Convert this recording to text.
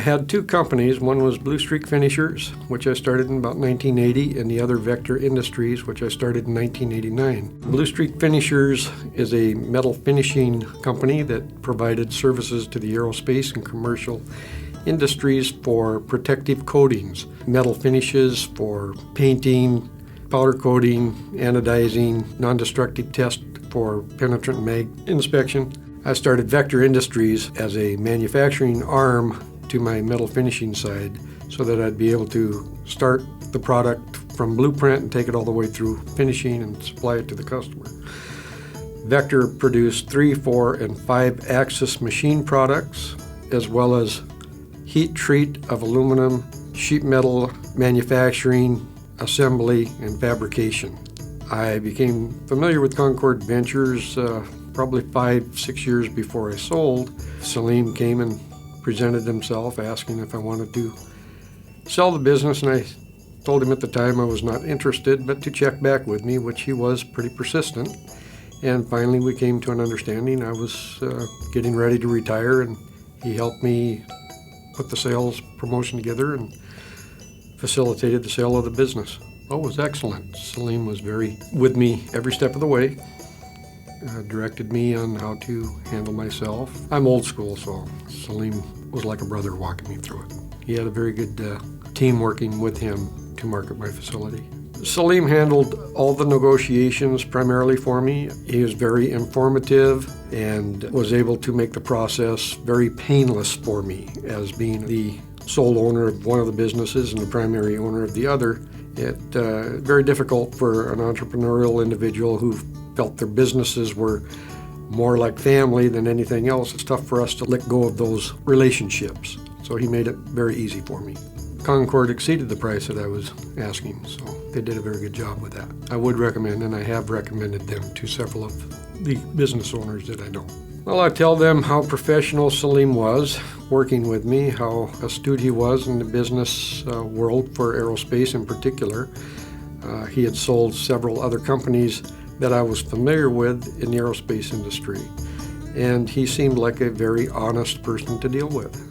had two companies. One was Blue Streak Finishers, which I started in about 1980, and the other Vector Industries, which I started in 1989. Blue Streak Finishers is a metal finishing company that provided services to the aerospace and commercial industries for protective coatings, metal finishes for painting, powder coating, anodizing, non-destructive test for penetrant mag inspection. I started Vector Industries as a manufacturing arm to my metal finishing side so that I'd be able to start the product from blueprint and take it all the way through finishing and supply it to the customer. Vector produced 3, 4, and 5-axis machine products, as well as heat treat of aluminum, sheet metal manufacturing, assembly, and fabrication. I became familiar with Concord Ventures probably 5-6 years before I sold. Salim came and presented himself asking if I wanted to sell the business, and I told him at the time I was not interested, but to check back with me, which he was pretty persistent. And finally we came to an understanding. I was getting ready to retire, and he helped me put the sales promotion together and facilitated the sale of the business. Oh, it was excellent. Salim was very with me every step of the way. Directed me on how to handle myself. I'm old school, so Salim was like a brother walking me through it. He had a very good team working with him to market my facility. Salim handled all the negotiations primarily for me. He was very informative and was able to make the process very painless for me. As being the sole owner of one of the businesses and the primary owner of the other, it's very difficult for an entrepreneurial individual who felt their businesses were more like family than anything else. It's tough for us to let go of those relationships. So he made it very easy for me. Concord exceeded the price that I was asking, so they did a very good job with that. I would recommend, and I have recommended them to several of the business owners that I know. Well, I tell them how professional Salim was working with me, how astute he was in the business world for aerospace in particular. He had sold several other companies that I was familiar with in the aerospace industry, and he seemed like a very honest person to deal with.